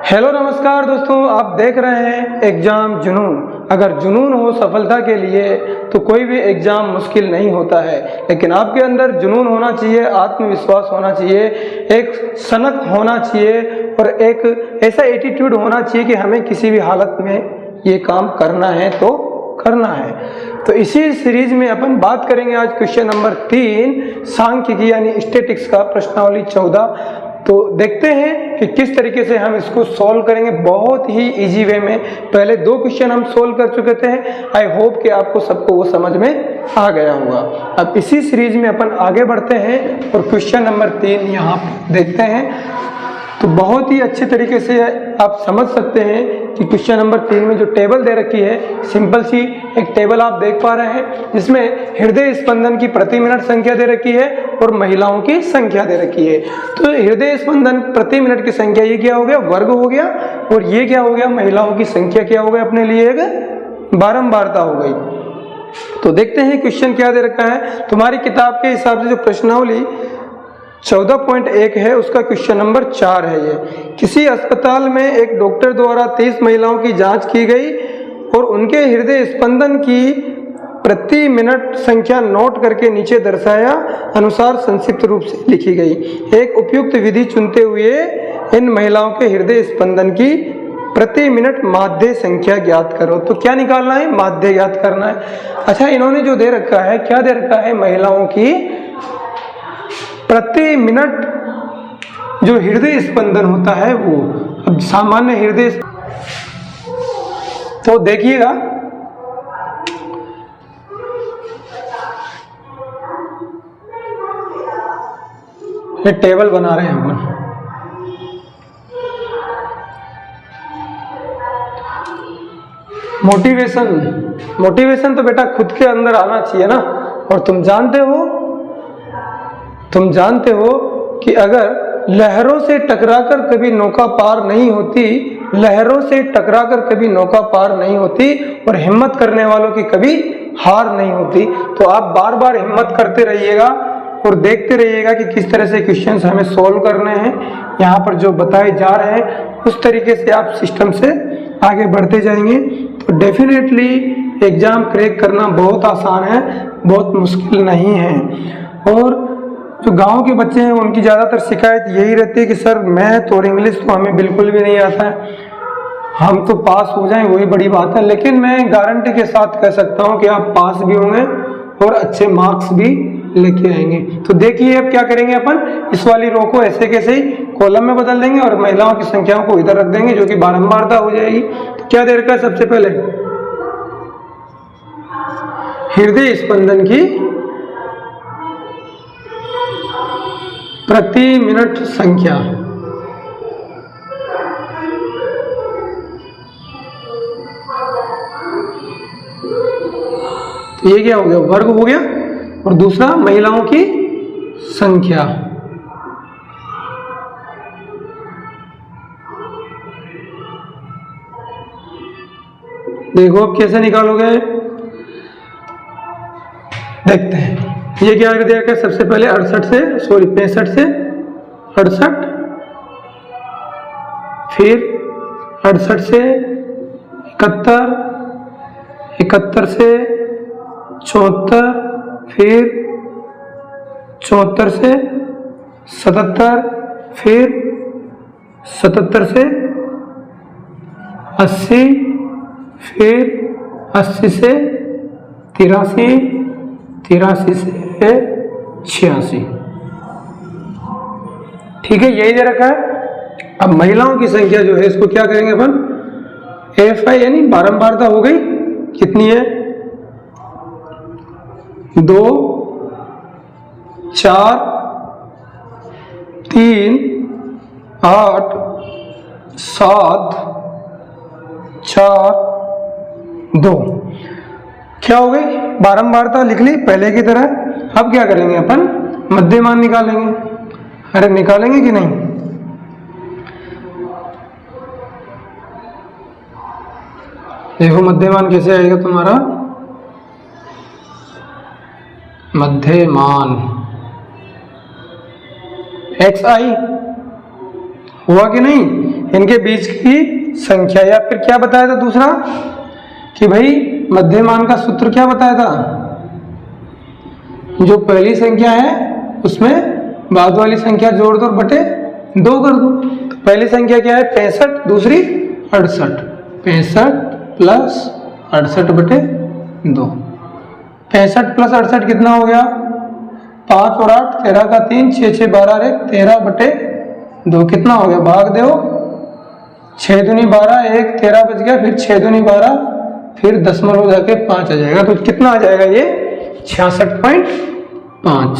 Hello नमस्कार दोस्तों, आप देख रहे हैं एग्जाम जुनून। अगर जुनून हो सफलता के लिए तो कोई भी एग्जाम मुश्किल नहीं होता है, लेकिन आपके अंदर जुनून होना चाहिए, आत्मविश्वास होना चाहिए, एक सनक होना चाहिए और एक ऐसा एटीट्यूड होना चाहिए कि हमें किसी भी हालत में ये काम करना है तो करना है। तो इसी सीरीज में अपन बात करेंगे आज क्वेश्चन नंबर 3 सांख्यिकी यानी स्टैटिक्स का प्रश्नावली 14। तो देखते हैं कि किस तरीके से हम इसको सॉल्व करेंगे बहुत ही इजी वे में। पहले 2 क्वेश्चन हम सॉल्व कर चुके थे। आई होप कि आपको सबको वो समझ में आ गया होगा। अब इसी सीरीज में अपन आगे बढ़ते हैं और क्वेश्चन नंबर 3 यहाँ देखते हैं। तो बहुत ही अच्छे तरीके से आप समझ सकते हैं कि क्वेश्चन नंबर 3 में जो टेबल दे रखी है, सिंपल सी एक टेबल आप देख पा रहे हैं जिसमें हृदय स्पंदन की प्रति मिनट संख्या दे रखी है और महिलाओं की संख्या दे रखी है। तो हृदय स्पंदन प्रति मिनट की संख्या ये क्या हो गया, वर्ग हो गया, और ये क्या हो गया, महिलाओं की संख्या क्या हो गया, अपने लिए एक बारंबारता हो गई। तो देखते हैं क्वेश्चन क्या दे रखा है। तुम्हारी किताब के हिसाब से जो प्रश्नावली 14.1 है उसका क्वेश्चन नंबर 4 है। ये किसी अस्पताल में एक डॉक्टर द्वारा 30 महिलाओं की जांच की गई और उनके हृदय स्पंदन की प्रति मिनट संख्या नोट करके नीचे दर्शाया अनुसार संक्षिप्त रूप से लिखी गई। एक उपयुक्त विधि चुनते हुए इन महिलाओं के हृदय स्पंदन की प्रति मिनट माध्य संख्या ज्ञात करो। तो क्या निकालना है, माध्य ज्ञात करना है। अच्छा, इन्होंने जो दे रखा है, क्या दे रखा है, महिलाओं की प्रति मिनट जो हृदय स्पंदन होता है वो। अब सामान्य हृदय, तो देखिएगा ये टेबल बना रहे हैं अपन। मोटिवेशन तो बेटा खुद के अंदर आना चाहिए ना। और तुम जानते हो कि अगर लहरों से टकराकर कभी नौका पार नहीं होती, और हिम्मत करने वालों की कभी हार नहीं होती। तो आप बार बार हिम्मत करते रहिएगा और देखते रहिएगा कि किस तरह से क्वेश्चंस हमें सोल्व करने हैं। यहाँ पर जो बताए जा रहे हैं उस तरीके से आप सिस्टम से आगे बढ़ते जाएंगे तो डेफिनेटली एग्जाम क्रैक करना बहुत आसान है, बहुत मुश्किल नहीं है। और जो गांव के बच्चे हैं उनकी ज़्यादातर शिकायत यही रहती है कि सर मैथ और इंग्लिश तो हमें बिल्कुल भी नहीं आता है, हम तो पास हो जाएं वही बड़ी बात है। लेकिन मैं गारंटी के साथ कह सकता हूं कि आप पास भी होंगे और अच्छे मार्क्स भी लेके आएंगे। तो देखिए अब क्या करेंगे अपन, इस वाली रो को ऐसे कैसे ही कॉलम में बदल देंगे और महिलाओं की संख्याओं को इधर रख देंगे जो कि बारंबारता हो जाएगी। तो क्या दे रखा है, सबसे पहले हृदय स्पंदन की प्रति मिनट संख्या। तो ये क्या हो गया, वर्ग हो गया, और दूसरा महिलाओं की संख्या। देखो अब कैसे निकालोगे, देखते हैं। ये क्या कर दिया, सबसे पहले 65 से 68, फिर 68 से 71, 71 से 74, फिर 74 से 77, फिर 77 से 80, फिर 80 से 83, 83 से 86। ठीक है, यही दे रखा है। अब महिलाओं की संख्या जो है इसको क्या करेंगे अपन, AFI यानी बारंबारता हो गई, कितनी है, 2, 4, 3, 8, 7, 4, 2 क्या हो गई, बारंबारता लिख ली पहले की तरह। अब क्या करेंगे अपन, मध्यमान निकालेंगे। अरे निकालेंगे कि नहीं, देखो मध्यमान कैसे आएगा तुम्हारा, मध्यमान XI हुआ कि नहीं, इनके बीच की संख्या। या फिर क्या बताया था दूसरा कि भाई मध्यमान का सूत्र क्या बताया था, जो पहली संख्या है उसमें बाद वाली संख्या जोड़ दो और बटे 2 कर दो। तो पहली संख्या क्या है 65, दूसरी 68, 65 प्लस 68 बटे 2। 65 प्लस 68 कितना हो गया 5 और 8 13 का 3, 6 6 12 1 13 बटे 2 कितना हो गया, भाग दो 6 दूनी 12, 1 13 बच गया, फिर 6 दूनी 12, फिर दशमलव जाके 5 आ जाएगा। तो कितना आ जाएगा ये 66.5।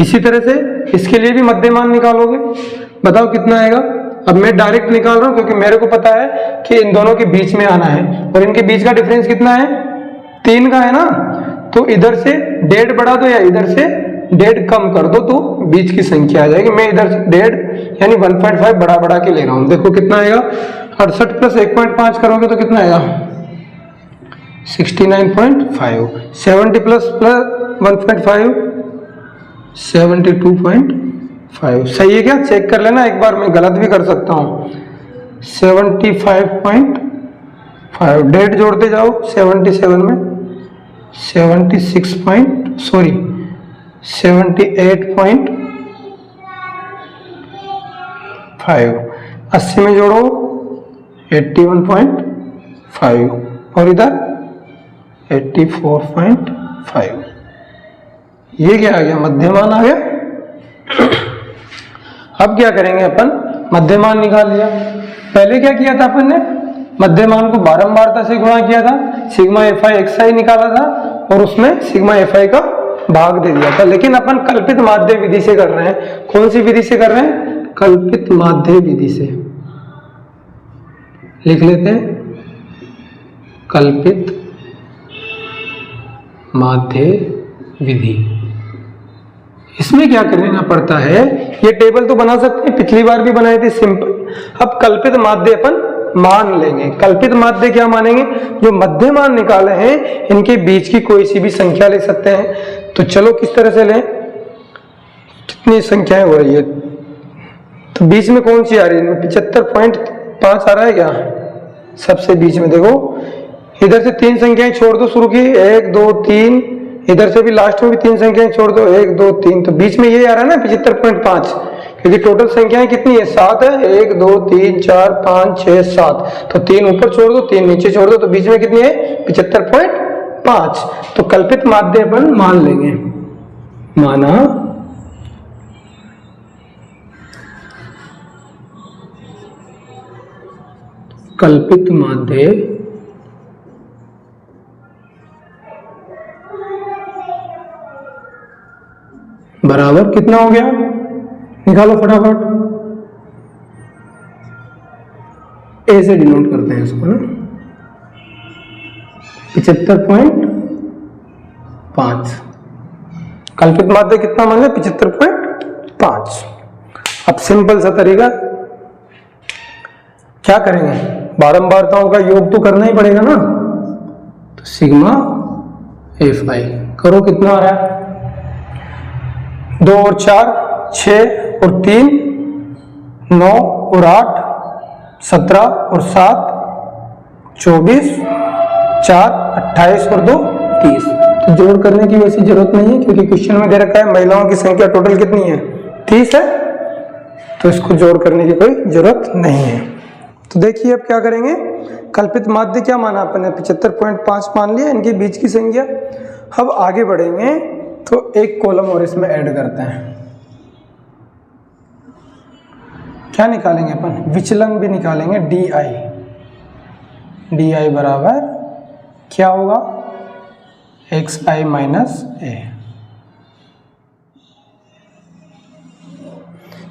इसी तरह से इसके लिए भी मध्यमान निकालोगे, बताओ कितना आएगा। अब मैं डायरेक्ट निकाल रहा हूं क्योंकि मेरे को पता है कि इन दोनों के बीच में आना है और इनके बीच का डिफरेंस कितना है 3 का है ना। तो इधर से 1.5 बढ़ा दो या इधर से 1.5 कम कर दो तो बीच की संख्या आ जाएगी। मैं इधर से 1.5 यानी 1.5 बढ़ा के ले रहा हूं। देखो कितना आएगा 68 प्लस 1.5 करोगे तो कितना आएगा 69.5। 70 प्लस 1.5 72.5। सही है क्या, चेक कर लेना एक बार, मैं गलत भी कर सकता हूँ। 75.5 1.5 जोड़ते जाओ 77 में 78.5। 80 में जोड़ो 81.5 और इधर 84.5। ये क्या आ गया मध्यमान आ गया। अब क्या करेंगे अपन, मध्यमान निकाल लिया। पहले क्या किया था अपन ने, मध्यमान को बारंबारता से गुणा किया था, सिग्मा fi xi निकाला था और उसमें सिग्मा fi का भाग दे दिया था। लेकिन अपन कल्पित माध्य विधि से कर रहे हैं। कौन सी विधि से कर रहे हैं, कल्पित माध्य विधि से। लिख लेते हैं कल्पित माध्य विधि। इसमें क्या करना पड़ता है, ये टेबल तो बना सकते हैं, पिछली बार भी बनाए थे सिंपल। अब कल्पित माध्य अपन मान लेंगे। कल्पित माध्य क्या मानेंगे, जो मध्यमान निकाले हैं इनके बीच की कोई सी भी संख्या ले सकते हैं। तो चलो किस तरह से लें, कितनी संख्याएं हो रही है, तो बीच में कौन सी आ रही है 75.5 आ रहा है क्या, सबसे बीच में देखो। इधर से 3 संख्याएं छोड़ दो शुरू की, 1 2 3, इधर से भी लास्ट में भी 3 संख्याएं छोड़ दो 1 2 3, तो बीच में ये आ रहा है ना 75.5, क्योंकि टोटल संख्याएं कितनी है 7 है, 1 2 3 4 5 6 7, तो 3 ऊपर छोड़ दो 3 नीचे छोड़ दो, तो बीच में कितनी है 75.5। तो कल्पित माध्य अपन मान लेंगे, माना कल्पित माध्य बराबर कितना हो गया, निकालो फटाफट। ए से डिनोट करते हैं इसको ना, 75.5। कल्पित माध्य कितना मान लिया 75.5। अब सिंपल सा तरीका क्या करेंगे, बारंबारताओं का योग तो करना ही पड़ेगा ना। तो सिग्मा fi करो, कितना आ रहा है 2 और 4 6 और 3 9 और 8 17 और 7 24 4 28 और 2 30। तो जोड़ करने की वैसी जरूरत नहीं है क्योंकि क्वेश्चन में दे रखा है महिलाओं की संख्या टोटल कितनी है 30 है, तो इसको जोड़ करने की कोई जरूरत नहीं है। तो देखिए अब क्या करेंगे, कल्पित माध्य क्या माना अपन ने 75.5 मान लिया, इनके बीच की संख्या। अब आगे बढ़ेंगे तो एक कॉलम और इसमें ऐड करते हैं। क्या निकालेंगे अपन, विचलन भी निकालेंगे, डी बराबर क्या होगा xi माइनस ए,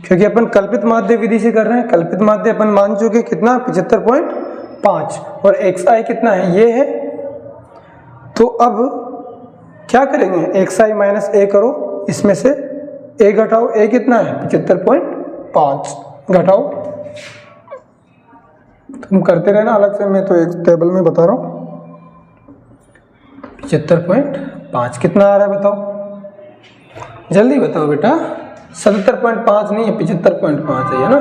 क्योंकि अपन कल्पित माध्य विधि से कर रहे हैं। कल्पित माध्य अपन मान चुके कितना 75.5 और xi कितना है ये है। तो अब क्या करेंगे, xi माइनस ए करो, इसमें से a घटाओ, a कितना है 75.5 घटाओ। तुम करते रहना अलग से, मैं तो एक टेबल में बता रहा हूँ। 75.5 कितना आ रहा है बताओ, जल्दी बताओ बेटा। 77.5 नहीं है, 75.5 है ना।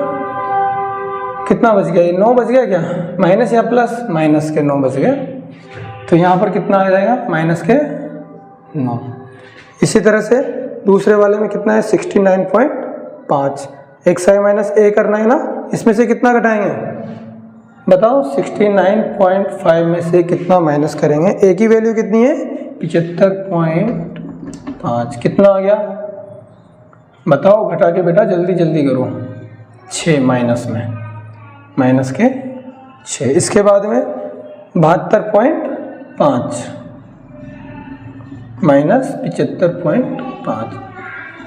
कितना बच गया, ये 9 बच गया क्या, माइनस या प्लस, माइनस के 9 बच गए। तो यहाँ पर कितना आ जाएगा, माइनस के 9। इसी तरह से दूसरे वाले में कितना है, 69.5। xi माइनस a करना है ना, इसमें से कितना घटाएंगे बताओ, 69.5 में से कितना माइनस करेंगे, a की वैल्यू कितनी है 75.5, कितना आ गया बताओ, घटा के बेटा जल्दी जल्दी करो, 6 माइनस में, माइनस के 6। इसके बाद में 72.5 माइनस 75.5।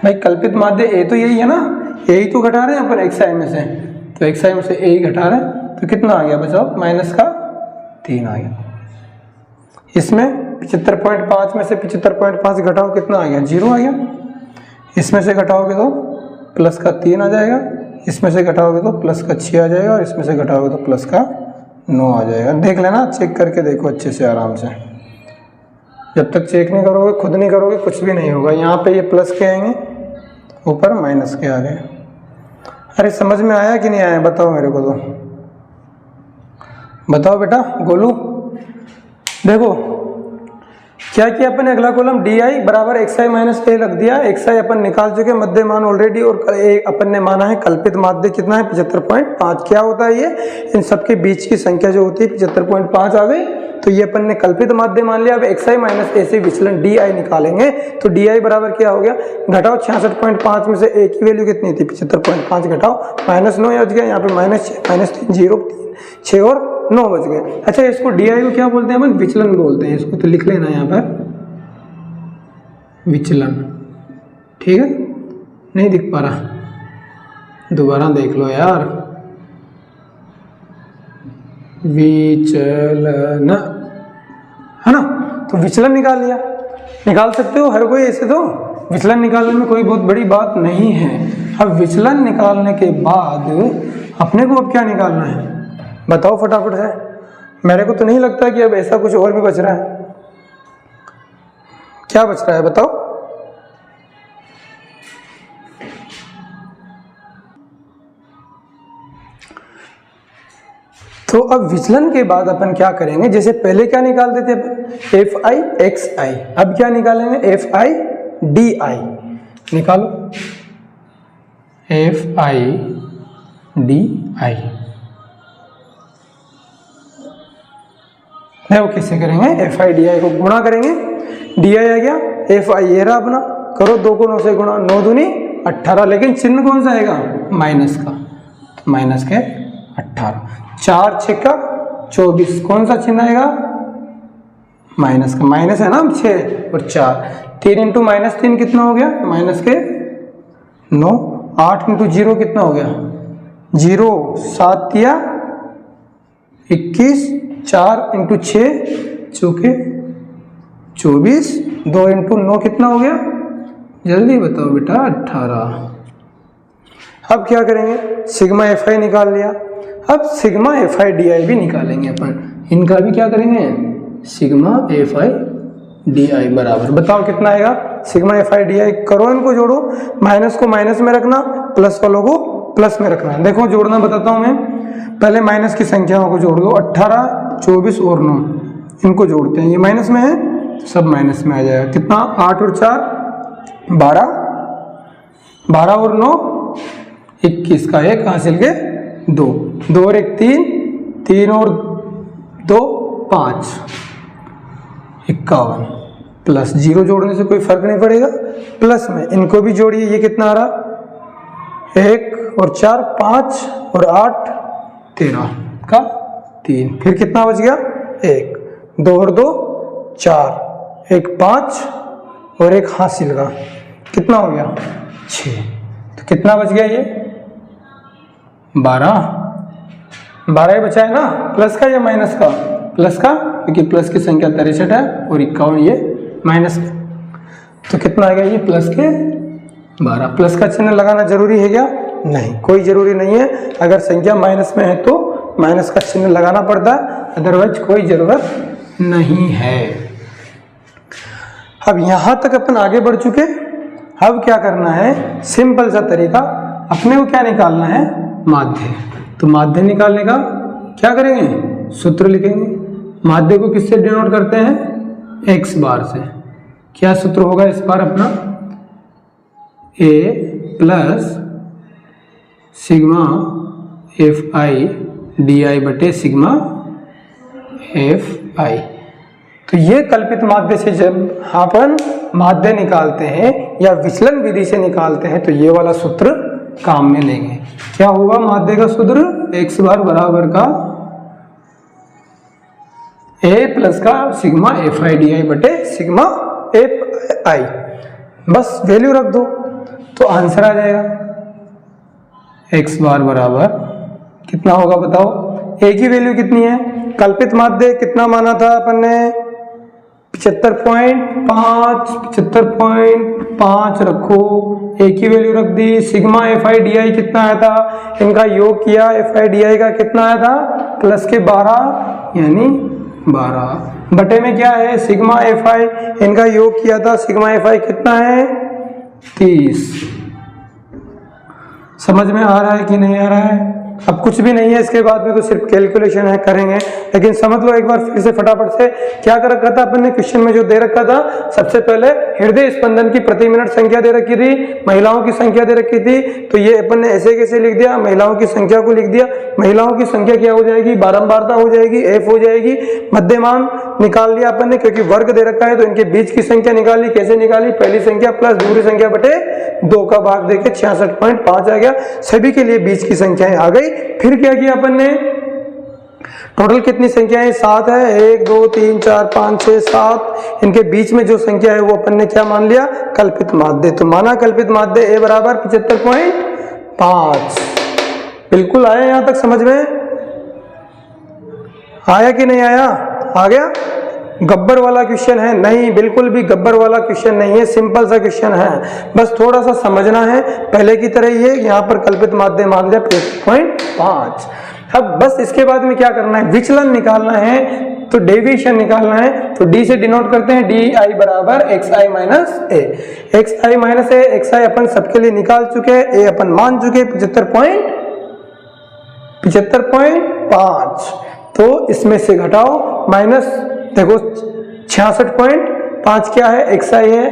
भाई कल्पित माध्य ए तो यही है ना, यही तो घटा रहे हैं अपन xi में से, तो xi में से a ही घटा रहे हैं, तो कितना आ गया बचाओ, माइनस का 3 आ गया। इसमें 75.5 में से 75.5 घटाओ, कितना आ गया, 0 आ गया। इसमें से घटाओगे तो प्लस का 3 आ जाएगा, इसमें से घटाओगे तो प्लस का 6 आ जाएगा, और इसमें से घटाओगे तो प्लस का 9 आ जाएगा। देख लेना, चेक करके देखो अच्छे से आराम से, जब तक चेक नहीं करोगे, खुद नहीं करोगे, कुछ भी नहीं होगा। यहाँ पे ये प्लस के आएंगे, ऊपर माइनस के आ गए। अरे समझ में आया कि नहीं आया बताओ मेरे को, तो बताओ बेटा गोलू। देखो क्या किया अपन, अगला कॉलम डी आई बराबर xi माइनस a रख दिया। xi अपन निकाल चुके मध्य मान ऑलरेडी, और अपन ने माना है कल्पित माध्य कितना है 75.5। क्या होता है ये, इन सबके बीच की संख्या जो होती है 75.5 आ गई, तो ये अपन ने कल्पित माध्य मान लिया। अब xi माइनस a से विचलन di निकालेंगे, तो di बराबर क्या हो गया, घटाओ 66.5 में से a की वैल्यू कितनी थी 75.5, घटाओ माइनस 9 बच गया, यहाँ पे माइनस 3 0 6 और 9 बच गए। अच्छा इसको di को क्या बोलते हैं अपन, विचलन बोलते हैं इसको, तो लिख लेना यहाँ पर विचलन, ठीक है। नहीं दिख पा रहा, दोबारा देख लो यार, विचलन है ना। तो विचलन निकाल लिया, निकाल सकते हो हर कोई ऐसे, तो विचलन निकालने में कोई बहुत बड़ी बात नहीं है। अब विचलन निकालने के बाद अपने को अब क्या निकालना है बताओ फटाफट से। मेरे को तो नहीं लगता कि अब ऐसा कुछ और भी बच रहा है। क्या बच रहा है बताओ, तो अब विचलन के बाद अपन क्या करेंगे, जैसे पहले क्या निकालते थे अपन, fi xi, अब क्या निकालेंगे fi di, निकालो fi di। वो कैसे करेंगे, fi di को गुणा करेंगे, di आ गया, fi ये रहा अपना, करो 2 को 9 से गुणा, 9 दूनी 18, लेकिन चिन्ह कौन सा आएगा माइनस का, तो माइनस के 18, 4 6 का 24, कौन सा चिन्ह आएगा माइनस का, माइनस है ना 6 और 4, 3 इंटू माइनस 3 कितना हो गया माइनस के 9, 8 इंटू 0 कितना हो गया 0, 7 या 21, 4 इंटू 6 चौके 24, 2 इंटू 9 कितना हो गया, जल्दी बताओ बेटा 18। अब क्या करेंगे, सिग्मा fi निकाल लिया, अब सिग्मा fi di भी निकालेंगे अपन, इनका भी क्या करेंगे, सिग्मा fi di बराबर, बताओ कितना आएगा, सिग्मा fi di, करो इनको जोड़ो, माइनस को माइनस में रखना, प्लस वालों को प्लस में रखना। देखो जोड़ना बताता हूं मैं, पहले माइनस की संख्याओं को जोड़ दो, 18 24 और 9, इनको जोड़ते हैं, ये माइनस में है तो सब माइनस में आ जाएगा, कितना 8 और 4 12, 12 और 9 21 का 1 हासिल के 2, 2 और 1 3, 3 और 2 5, 51, प्लस 0 जोड़ने से कोई फर्क नहीं पड़ेगा, प्लस में इनको भी जोड़िए, ये कितना आ रहा 1 और 4 5 और 8 13 का 3, फिर कितना बच गया 1, 2 और 2 4, 1 5 और 1 हासिल का कितना हो गया 6, तो कितना बच गया ये 12 ही बचा है ना, प्लस का या माइनस का, प्लस का, क्योंकि प्लस की संख्या 63 है और 51 ये माइनस का, तो कितना आ गया ये प्लस के 12। प्लस का चिन्ह लगाना जरूरी है क्या, नहीं कोई जरूरी नहीं है, अगर संख्या माइनस में है तो माइनस का चिन्ह लगाना पड़ता है, अदरवाइज कोई जरूरत नहीं है। अब यहां तक अपन आगे बढ़ चुके, अब क्या करना है, सिंपल सा तरीका, अपने को क्या निकालना है, माध्य। तो माध्य निकालने का क्या करेंगे, सूत्र लिखेंगे। माध्य को किससे डिनोट करते हैं, x बार से। क्या सूत्र होगा इस बार अपना, a plus sigma F I D आई बटे सिग्मा एफ आई। तो ये कल्पित माध्य से जब अपन माध्य निकालते हैं या विचलन विधि से निकालते हैं तो ये वाला सूत्र काम में लेंगे। क्या होगा माध्य का सूत्र, x बार बराबर का a प्लस का सिग्मा एफ आई डी आई बटे सिग्मा एफ आई। बस वैल्यू रख दो तो आंसर आ जाएगा। x बार बराबर कितना होगा बताओ, a की वैल्यू कितनी है, कल्पित माध्य कितना माना था अपन ने, 75.5 रखो, a की वैल्यू रख दी। Sigma F I D I कितना आया था, इनका योग किया, एफ आई डी आई का कितना आया था, प्लस के 12 यानी 12 बटे में क्या है, सिग्मा एफ आई, इनका योग किया था, सिग्मा एफ आई कितना है 30। समझ में आ रहा है कि नहीं आ रहा है। अब कुछ भी नहीं है इसके बाद में, तो सिर्फ कैलकुलेशन है करेंगे, लेकिन समझ लो एक बार फिर से फटाफट से। क्या कर रखा था अपन ने, क्वेश्चन में जो दे रखा था, सबसे पहले हृदय स्पंदन की प्रति मिनट संख्या दे रखी थी, महिलाओं की संख्या दे रखी थी, तो ये अपन ने ऐसे कैसे लिख दिया, महिलाओं की संख्या को लिख दिया। महिलाओं की संख्या क्या हो जाएगी, बारंबारता हो जाएगी, एफ हो जाएगी। मध्यमान निकाल लिया अपन ने, क्योंकि वर्ग दे रखा है तो इनके बीच की संख्या निकाली। कैसे निकाली, पहली संख्या प्लस दूसरी संख्या बटे 2 का भाग देके 66.5 आ गया। सभी के लिए बीच की संख्याएं आ गई। फिर क्या किया अपन ने, टोटल कितनी संख्याएं, 7 है, 1 2 3 4 5 6 7, इनके बीच में जो संख्या है वो अपन ने क्या मान लिया, कल्पित माध्य। तो माना कल्पित माध्य a बराबर 75.5। बिल्कुल आया यहां तक, समझ में आया कि नहीं आया, आ गया। गब्बर वाला क्वेश्चन है नहीं, बिल्कुल भी गब्बर वाला क्वेश्चन नहीं है, सिंपल सा क्वेश्चन है, बस थोड़ा सा समझना है। पहले की तरह ही है, यहाँ पर कल्पित माध्य मान लिया 5.5। अब बस इसके बाद में क्या करना है, विचलन निकालना है, तो डेविएशन निकालना है। तो d से डिनोट करते हैं, डी आई बराबर एक्स आई माइनस ए। एक्स आई माइनस ए, एक्स आई अपन सबके लिए निकाल चुके हैं, ए अपन मान चुके 75.5। तो इसमें से घटाओ, माइनस देखो 66.5 क्या है, एक्स आई है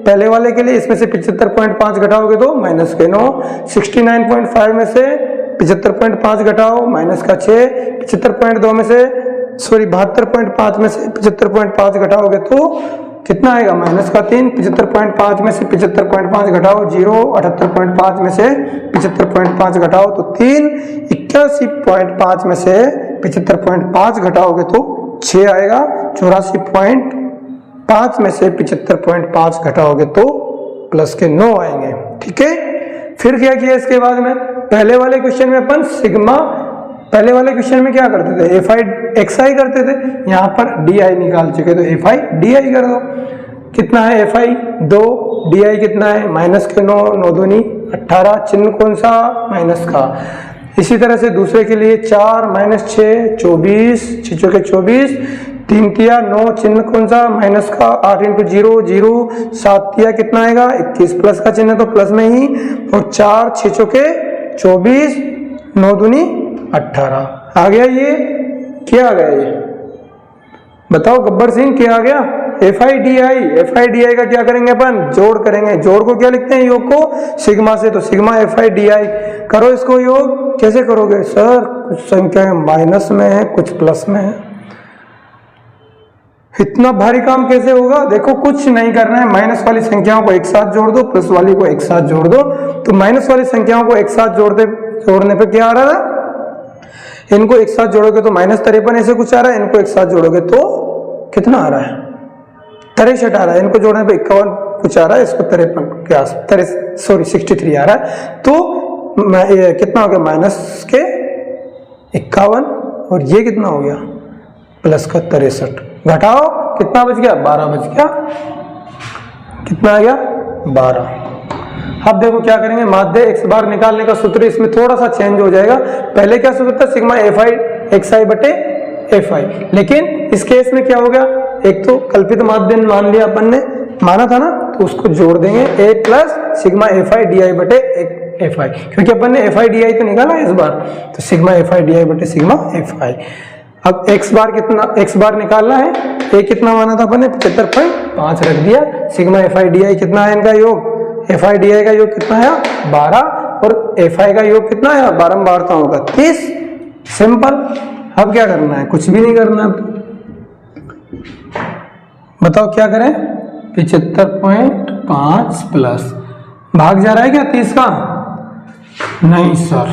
पहले वाले के लिए, इसमें से 75.5 घटाओगे तो माइनस के 9। 69.5 में से 75.5 घटाओ, माइनस का 6। 75.2 में से 72.5 में से 75.5 घटाओगे तो कितना आएगा, माइनस का 3। 75.5 में से 75.5 घटाओ 0। 78.5 में से 75.5 घटाओ तो 3। 81.5 में से 75.5 घटाओगे तो 6 आएगा। 84.5 में से 75.5 घटाओगे तो प्लस के 9 आएंगे, ठीक है। फिर क्या किया इसके बाद में, पहले वाले क्वेश्चन में अपन सिग्मा, पहले वाले क्वेश्चन में क्या करते थे, एफ आई एक्स आई करते थे, यहाँ पर डी आई निकाल चुके तो एफ आई डी आई कर दो। कितना है एफ आई 2, डी आई कितना है माइनस के 9, 9 दूनी 18, चिन्ह कौन सा, माइनस का। इसी तरह से दूसरे के लिए 4 माइनस 6 24, 6 चौके 24, 3 तिया 9, चिन्ह कौन सा, माइनस का। 8 इंटू 0 0, 7 तिया कितना आएगा 21, प्लस का चिन्ह तो प्लस में ही, और 4 6 चौके 24, 9 दूनी 18 आ गया। ये क्या आ गया, ये बताओ गब्बर सिंह क्या आ गया, F I D I. F I D आई का क्या करेंगे अपन, जोड़ करेंगे। जोड़ को क्या लिखते हैं, योग को सिग्मा से, तो सिग्मा एफ आई डी आई करो। इसको योग कैसे करोगे सर, कुछ संख्या माइनस में है कुछ प्लस में है, इतना भारी काम कैसे होगा। देखो कुछ नहीं करना है, माइनस वाली संख्याओं को एक साथ जोड़ दो, प्लस वाली को एक साथ जोड़ दो। तो माइनस वाली संख्याओं को एक साथ जोड़ने पे क्या आ रहा है, इनको एक साथ जोड़ोगे तो -53 ऐसे कुछ आ रहा है, इनको एक साथ जोड़ोगे तो कितना आ रहा है 63 आ रहा है, इनको जोड़ने पे 51 कुछ आ रहा है, इसको 53 के आस 63 आ रहा है। तो ये कितना हो गया, माइनस के 51, और ये कितना हो गया प्लस का 63। घटाओ कितना बच गया, 12 बच गया। कितना आ गया 12। अब देखो क्या करेंगे, माध्य एक्स बार निकालने का सूत्र इसमें थोड़ा सा चेंज हो जाएगा। पहले क्या सूत्र था, सिग्मा एफ आई एक्स आई बटे एफ आई, लेकिन इस केस में क्या हो गया, एक तो कल्पित माध्य मान लिया अपन ने, माना था ना, तो उसको जोड़ देंगे a plus sigma F I D आई बटे एफ आई, क्योंकि अपन ने एफ आई डी आई तो निकाला है इस बार, तो सिग्मा एफ आई डी आई बटे सिग्मा एफ आई। अब x बार कितना, x बार निकालना है, a कितना माना था अपन ने 75.5 रख दिया, sigma F I D I कितना है इनका योग, एफ आई डी आई का योग कितना है 12 और एफ आई का योग कितना है 12 12 होगा 30, सिंपल। अब क्या करना है, कुछ भी नहीं करना। बताओ क्या करें, 75.5 प्लस भाग जा रहा है क्या 30 का, नहीं सर,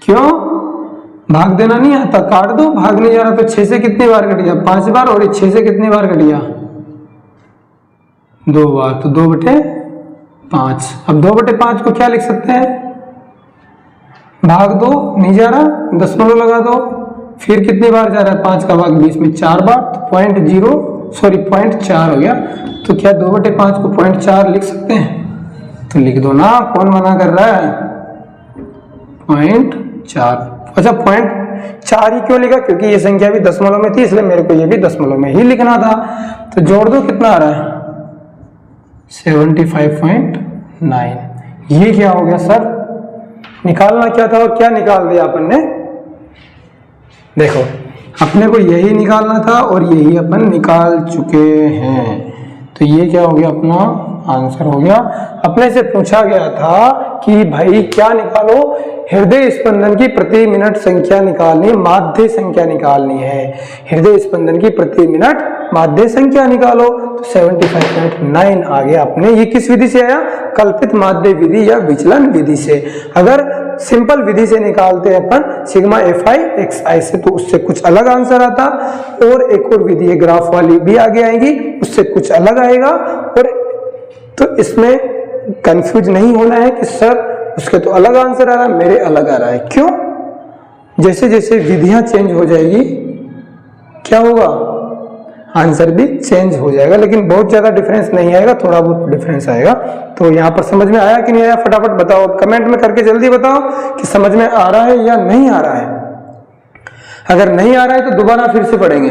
क्यों, भाग देना नहीं आता, काट दो, भाग नहीं जा रहा तो 6 से कितनी बार कट गया 5 बार, और 6 से कितनी बार कट गया 2 बार, तो 2/5। अब 2/5 को क्या लिख सकते हैं, भाग दो, नहीं जा रहा, दशमलव लगा दो, फिर कितनी बार जा रहा है 5 का भाग 20 में 4 बार, तो 0.4 हो गया। तो क्या 2/5 को 0.4 लिख सकते हैं, तो लिख दो ना, कौन मना कर रहा है, 0.4। अच्छा 0.4 ही क्यों लिखा, क्योंकि ये संख्या भी दशमलव में थी, इसलिए मेरे को ये भी दशमलव में ही लिखना था। तो जोड़ दो, कितना आ रहा है 75.9। ये क्या हो गया सर, निकालना क्या था और क्या निकाल दिया अपन ने, देखो अपने को यही निकालना था और यही अपन निकाल चुके हैं। तो ये क्या हो गया, अपना आंसर हो गया। अपने से पूछा गया था कि भाई क्या निकालो, हृदय स्पंदन की प्रति मिनट संख्या निकालनी, माध्य संख्या निकालनी है, हृदय स्पंदन की प्रति मिनट माध्य संख्या निकालो। तो 75.9 आ गया अपने। ये किस विधि से आया, कल्पित माध्य विधि या विचलन विधि से। अगर सिंपल विधि से निकालते अपन सिग्मा एफ आई एक्स आई से, तो उससे कुछ अलग आंसर आता, और एक और विधि है ग्राफ वाली भी आगे आएगी, उससे कुछ अलग आएगा। और तो इसमें कंफ्यूज नहीं होना है कि सर उसके तो अलग आंसर आ रहा है, मेरे अलग आ रहा है, क्यों, जैसे जैसे विधियां चेंज हो जाएगी क्या होगा, आंसर भी चेंज हो जाएगा, लेकिन बहुत ज्यादा डिफरेंस नहीं आएगा, थोड़ा बहुत डिफरेंस आएगा। तो यहाँ पर समझ में आया कि नहीं आया, फटाफट बताओ, कमेंट में करके जल्दी बताओ कि समझ में आ रहा है या नहीं आ रहा है। अगर नहीं आ रहा है तो दोबारा फिर से पढ़ेंगे।